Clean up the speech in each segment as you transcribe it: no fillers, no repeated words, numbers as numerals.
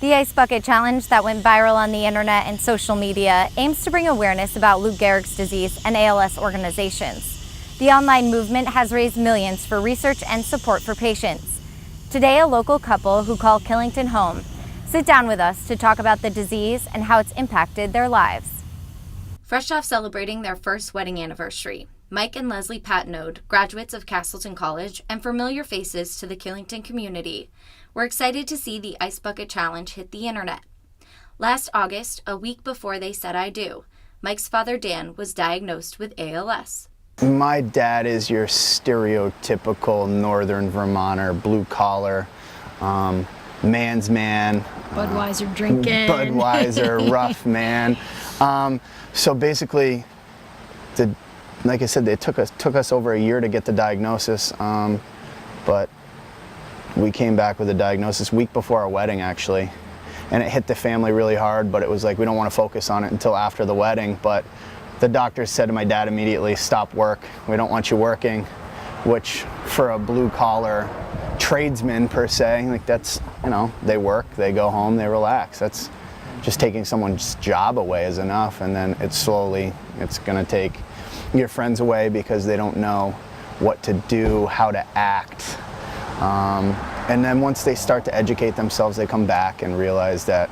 The Ice Bucket Challenge that went viral on the internet and social media aims to bring awareness about Lou Gehrig's disease and ALS organizations. The online movement has raised millions for research and support for patients. Today, a local couple who call Killington home sit down with us to talk about the disease and how it's impacted their lives. Fresh off celebrating their first wedding anniversary, Mike and Leslie Patnode, graduates of Castleton College and familiar faces to the Killington community, were excited to see the Ice Bucket Challenge hit the internet. Last August, a week before they said I do, Mike's father Dan was diagnosed with ALS. My dad is your stereotypical northern Vermonter, blue collar, man's man. Budweiser drinking. Budweiser, rough man. So basically, like I said, it took us over a year to get the diagnosis, but we came back with a diagnosis week before our wedding, actually. And it hit the family really hard, but it was like, we don't want to focus on it until after the wedding. But the doctors said to my dad immediately, stop work. We don't want you working, which for a blue collar tradesman per se, like that's, you know, they work, they go home, they relax. That's just taking someone's job away is enough. And then it's gonna take your friends away because they don't know what to do, how to act. And then once they start to educate themselves, they come back and realize that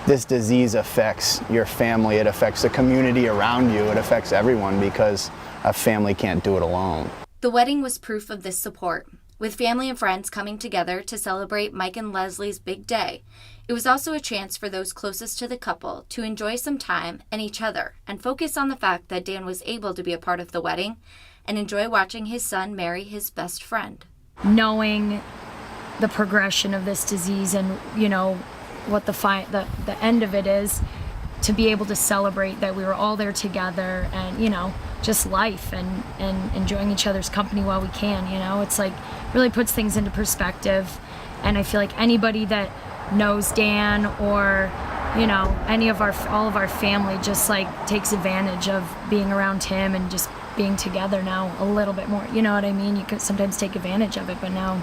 this disease affects your family, it affects the community around you, it affects everyone because a family can't do it alone. The wedding was proof of this support, with family and friends coming together to celebrate Mike and Leslie's big day. It was also a chance for those closest to the couple to enjoy some time and each other and focus on the fact that Dan was able to be a part of the wedding and enjoy watching his son marry his best friend. Knowing the progression of this disease and, you know, what the end of it is, to be able to celebrate that we were all there together and, you know, just life and enjoying each other's company while we can, you know, it's like really puts things into perspective. And I feel like anybody that knows Dan or, you know, all of our family just like takes advantage of being around him and just being together now a little bit more. You know what I mean? You could sometimes take advantage of it, but now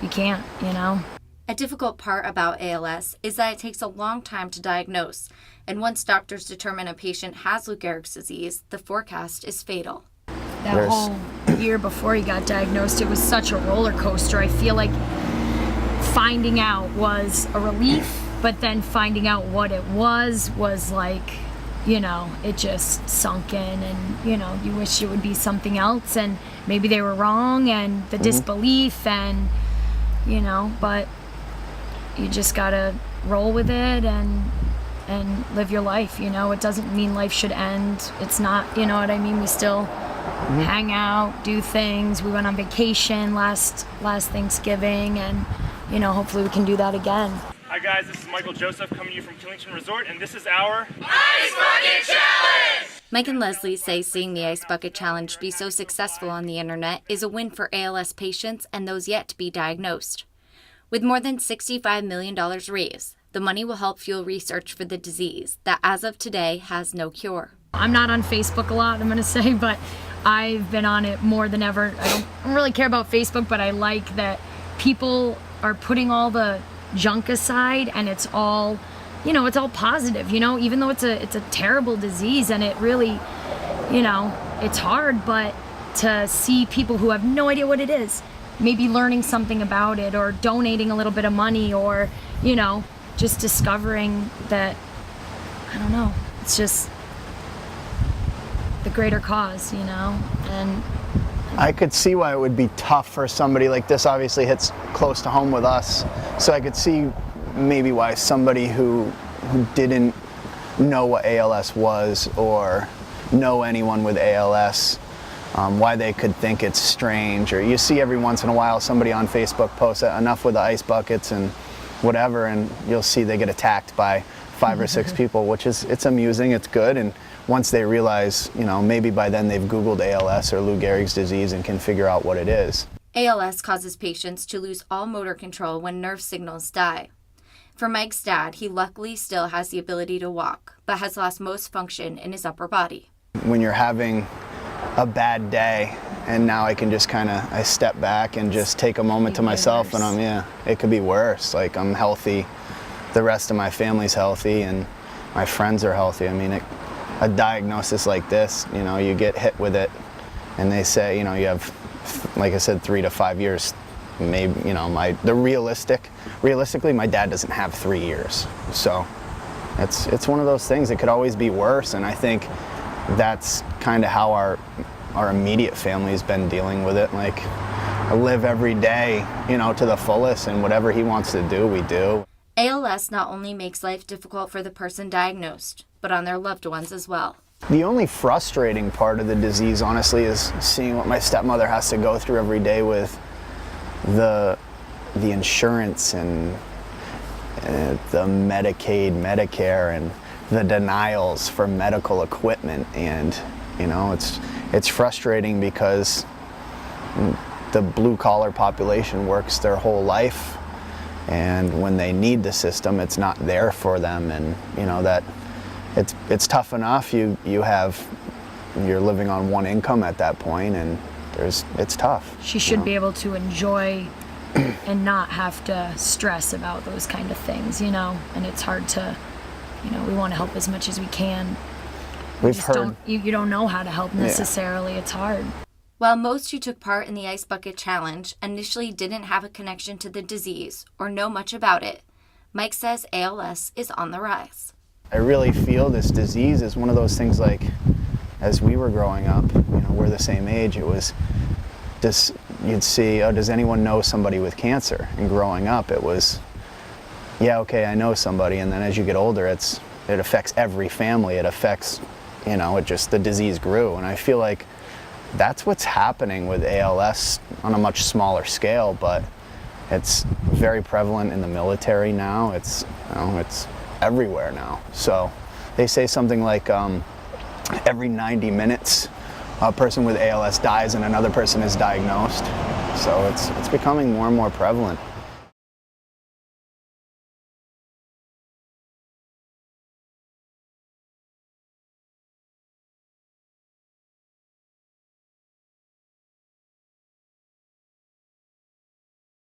you can't, you know? A difficult part about ALS is that it takes a long time to diagnose, and once doctors determine a patient has Lou Gehrig's disease, the forecast is fatal. That whole year before he got diagnosed, it was such a roller coaster. I feel like finding out was a relief, but then finding out what it was like, you know, it just sunk in and, you know, you wish it would be something else and maybe they were wrong and the disbelief and, you know, but you just gotta roll with it and live your life, you know. It doesn't mean life should end. It's not, you know what I mean? We still hang out, do things. We went on vacation last Thanksgiving and, you know, hopefully we can do that again. Hi guys, this is Michael Joseph coming to you from Killington Resort, and this is our Ice Bucket Challenge! Mike and Leslie say seeing the Ice Bucket Challenge be so successful on the internet is a win for ALS patients and those yet to be diagnosed. With more than $65 million raised, the money will help fuel research for the disease that as of today has no cure. I'm not on Facebook a lot, I'm gonna say, but I've been on it more than ever. I don't really care about Facebook, but I like that people are putting all the junk aside and it's all, you know, it's all positive, you know, even though it's a terrible disease and it really, you know, it's hard, but to see people who have no idea what it is, maybe learning something about it or donating a little bit of money or, you know, just discovering that, I don't know, it's just the greater cause, you know, and I could see why it would be tough for somebody like this. Obviously hits close to home with us, so I could see maybe why somebody who didn't know what ALS was or know anyone with ALS, why they could think it's strange. Or you see every once in a while somebody on Facebook posts enough with the ice buckets and whatever, and you'll see they get attacked by 5 or 6 people, which is, it's amusing, it's good. And once they realize, you know, maybe by then they've Googled ALS or Lou Gehrig's disease and can figure out what it is. ALS causes patients to lose all motor control when nerve signals die. For Mike's dad, he luckily still has the ability to walk, but has lost most function in his upper body. When you're having a bad day, and now I can just I step back and just take a moment to myself, and it could be worse. Like, I'm healthy, the rest of my family's healthy and my friends are healthy. I mean, a diagnosis like this, you know, you get hit with it and they say, you know, you have, like I said, 3 to 5 years. Maybe, you know, realistically, my dad doesn't have 3 years. So it's one of those things. It could always be worse, and I think that's kind of how our immediate family's been dealing with it. Like, I live every day, you know, to the fullest, and whatever he wants to do, we do. ALS not only makes life difficult for the person diagnosed, but on their loved ones as well. The only frustrating part of the disease, honestly, is seeing what my stepmother has to go through every day with the insurance and the Medicaid, Medicare, and the denials for medical equipment. And, you know, it's frustrating because the blue-collar population works their whole life, and when they need the system, it's not there for them. And, you know, that it's tough enough. You're living on one income at that point, and it's tough. She should be able to enjoy and not have to stress about those kind of things, you know. And it's hard to, you know, we want to help as much as we can. You don't know how to help necessarily. Yeah. It's hard. While most who took part in the Ice Bucket Challenge initially didn't have a connection to the disease or know much about it, Mike says ALS is on the rise. I really feel this disease is one of those things, like, as we were growing up, you know, we're the same age, it was just, you'd see, oh, does anyone know somebody with cancer? And growing up, it was, yeah, okay, I know somebody. And then as you get older, it affects every family. It affects, you know, the disease grew. And I feel like that's what's happening with ALS on a much smaller scale, but it's very prevalent in the military now. It's everywhere now. So they say something like every 90 minutes, a person with ALS dies and another person is diagnosed. So it's becoming more and more prevalent.